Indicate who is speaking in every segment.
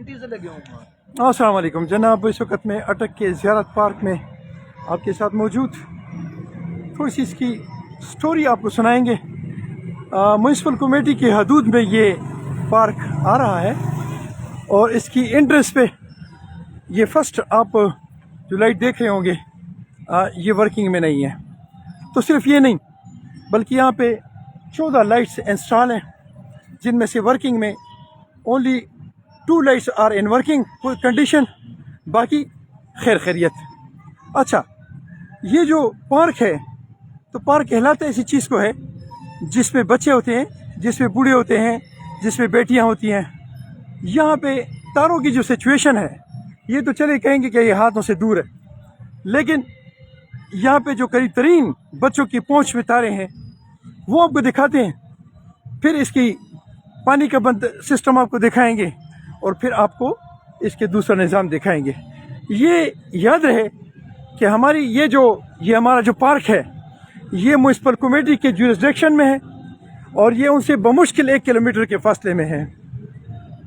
Speaker 1: Guarantee से लगे होंगे।
Speaker 2: अस्सलाम वालेकुम जनाब, इस वक्त में अटक के ज़ियारत पार्क में आपके साथ मौजूद। थोड़ी सी इसकी स्टोरी आपको सुनाएंगे। म्यूनसिपल कमेटी की हदूद में ये पार्क आ रहा है और इसकी एंट्रेंस पे ये फर्स्ट आप जो लाइट देख रहे होंगे ये वर्किंग में नहीं है। तो सिर्फ ये नहीं बल्कि यहाँ पे 14 लाइट्स इंस्टॉल हैं, जिनमें से वर्किंग में only 2 lights are in working condition, बाकी खैर खैरियत। अच्छा, ये जो पार्क है तो पार्क कहलाता ऐसी चीज़ को है जिसमें बच्चे होते हैं, जिसमें बूढ़े होते हैं, जिसमें बेटियां होती हैं। यहाँ पे तारों की जो सिचुएशन है ये तो चले कहेंगे कि ये हाथों से दूर है, लेकिन यहाँ पे जो करीब तरीन बच्चों की पहुँच में तारे हैं वो आपको दिखाते हैं। फिर इसकी पानी का बंद सिस्टम आपको दिखाएंगे और फिर आपको इसके दूसरा निज़ाम दिखाएंगे। ये याद रहे कि ये हमारा जो पार्क है ये म्यूनसिपल कमेटी के जुरिसडिक्शन में है और ये उनसे बमुश्किल 1 किलोमीटर के फासले में है।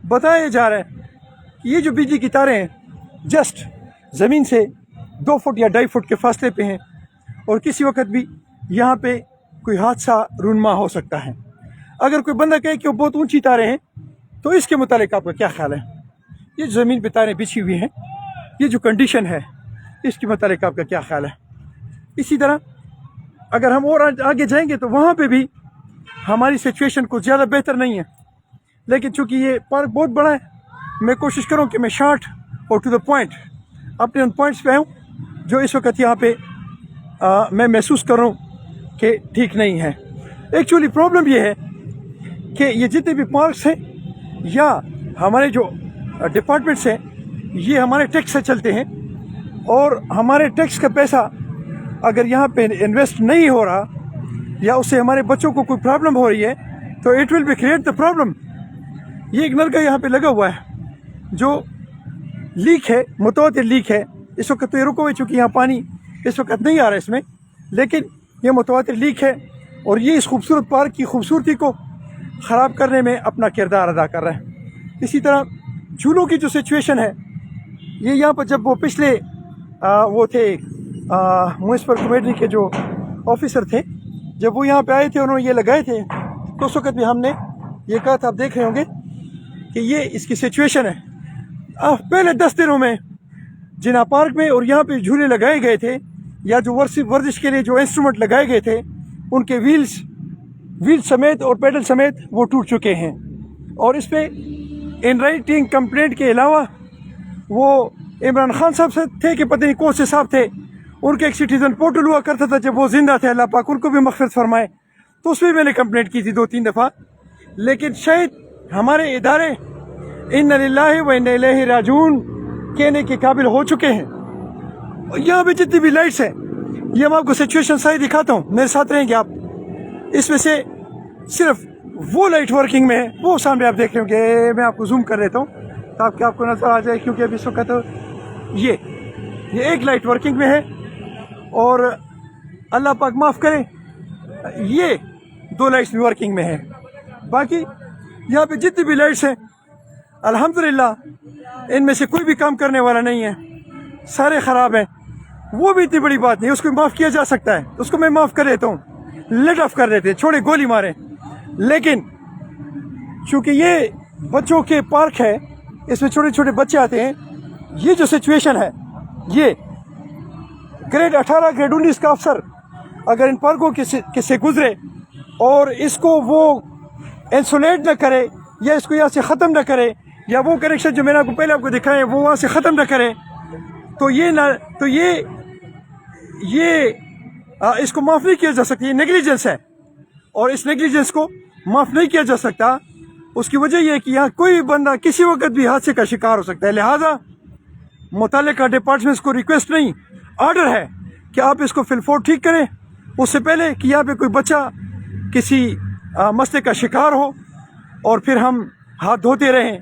Speaker 2: बताया जा रहा है कि ये जो बिजली की तारें हैं जस्ट ज़मीन से 2 फुट या 2.5 फुट के फासले पे हैं और किसी वक्त भी यहाँ पे कोई हादसा रूनमा हो सकता है। अगर कोई बंदा कहे कि वो बहुत ऊंची तारें हैं तो इसके मुतालिक आपका क्या ख्याल है? ये ज़मीन पे तारें बिछी हुई हैं, ये जो कंडीशन है इसके मुतालिक आपका क्या ख्याल है? इसी तरह अगर हम और आगे जाएंगे तो वहाँ पे भी हमारी सिचुएशन कुछ ज़्यादा बेहतर नहीं है, लेकिन चूँकि ये पार्क बहुत बड़ा है मैं कोशिश करूँ कि मैं शॉर्ट और टू द पॉइंट अपने उन पॉइंट्स पे आऊँ जो इस वक्त यहाँ पे मैं महसूस कर रहा हूँ कि ठीक नहीं है। एक्चुअली प्रॉब्लम ये है कि ये जितने भी पार्क्स हैं या हमारे जो डिपार्टमेंट्स हैं ये हमारे टैक्स से चलते हैं और हमारे टैक्स का पैसा अगर यहाँ पे इन्वेस्ट नहीं हो रहा या उससे हमारे बच्चों को कोई प्रॉब्लम हो रही है तो it will be create the problem. ये एक नलका यहाँ पे लगा हुआ है जो लीक है, मुतवातिर लीक है। इस वक्त तो ये रुका हुआ है चूँकि यहाँ पानी इस वक्त नहीं आ रहा है इसमें, लेकिन ये मुतवातिर लीक है और ये इस खूबसूरत पार्क की खूबसूरती को ख़राब करने में अपना किरदार अदा कर रहा है। इसी तरह झूलों की जो सिचुएशन है ये यहाँ पर जब वो पिछले वो थे म्यूनसिपल कमेटी के जो ऑफिसर थे, जब वो यहाँ पे आए थे उन्होंने ये लगाए थे तो उस वक्त भी हमने ये कहा था, आप देख रहे होंगे कि ये इसकी सिचुएशन है। पहले 10 दिनों में जिना पार्क में और यहाँ पे झूले लगाए गए थे या जो वर्जिश के लिए जो इंस्ट्रूमेंट लगाए गए थे उनके व्हील समेत और पेडल समेत वो टूट चुके हैं। और इस पे इन राइटिंग कंप्लेंट के अलावा वो इमरान खान साहब से थे कि पता नहीं कौन से साहब थे, उनके एक सिटीजन पोर्टल हुआ करता था जब वो जिंदा थे, अल्लाह पाक उनको भी मग़फ़िरत फरमाए, तो उसमें मैंने कंप्लेंट की थी 2-3 दफ़ा। लेकिन शायद हमारे इदारे इन्ना लिल्लाहि व इन्ना इलैहि राजिऊन कहने के काबिल हो चुके हैं। और यहाँ पे जितनी भी लाइट्स हैं ये मैं आपको सिचुएशन सारी दिखाता हूँ, मेरे साथ रहेंगे आप। इसमें से सिर्फ वो लाइट वर्किंग में है, वो सामने आप देख रहे होंगे, मैं आपको जूम कर देता हूँ ताकि आपको नजर आ जाए, क्योंकि अभी इस वक्त तो ये एक लाइट वर्किंग में है और अल्लाह पाक माफ़ करे ये 2 लाइट्स भी वर्किंग में है। बाकी यहाँ पे जितनी भी लाइट्स हैं अल्हम्दुलिल्लाह इनमें से कोई भी काम करने वाला नहीं है, सारे ख़राब हैं। वो भी इतनी बड़ी बात नहीं, उसको माफ़ किया जा सकता है, उसको मैं माफ़ कर देता हूँ, लेट ऑफ कर देते, छोड़े गोली मारे। लेकिन चूँकि ये बच्चों के पार्क है, इसमें छोटे छोटे बच्चे आते हैं, ये जो सिचुएशन है ये ग्रेड 18 ग्रेड 19 का अफसर अगर इन पार्कों के से गुजरे और इसको वो इंसुलेट न करे या इसको यहाँ से ख़त्म न करे या वो कनेक्शन जो मैंने आपको पहले आपको दिखाए वो वहाँ से ख़त्म न करे तो इसको माफ़ नहीं किया जा सकता। ये नेग्लिजेंस है और इस नेग्लिजेंस को माफ़ नहीं किया जा सकता। उसकी वजह यह है कि यहाँ कोई बंदा किसी वक्त भी हादसे का शिकार हो सकता है। लिहाजा मुताल्लिका डिपार्टमेंट्स को रिक्वेस्ट नहीं, ऑर्डर है कि आप इसको फिलफोर ठीक करें उससे पहले कि यहाँ पे कोई बच्चा किसी मसले का शिकार हो और फिर हम हाथ धोते रहें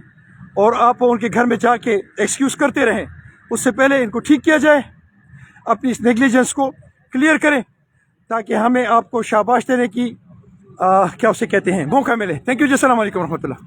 Speaker 2: और आप उनके घर में जाके एक्सक्यूज़ करते रहें। उससे पहले इनको ठीक किया जाए, अपनी इस नेग्लिजेंस को क्लियर करें ताकि हमें आपको शाबाश देने की क्या उसे कहते हैं मौका मिले। थैंक यू जी, अस्सलाम वालेकुम रहमतुल्लाह।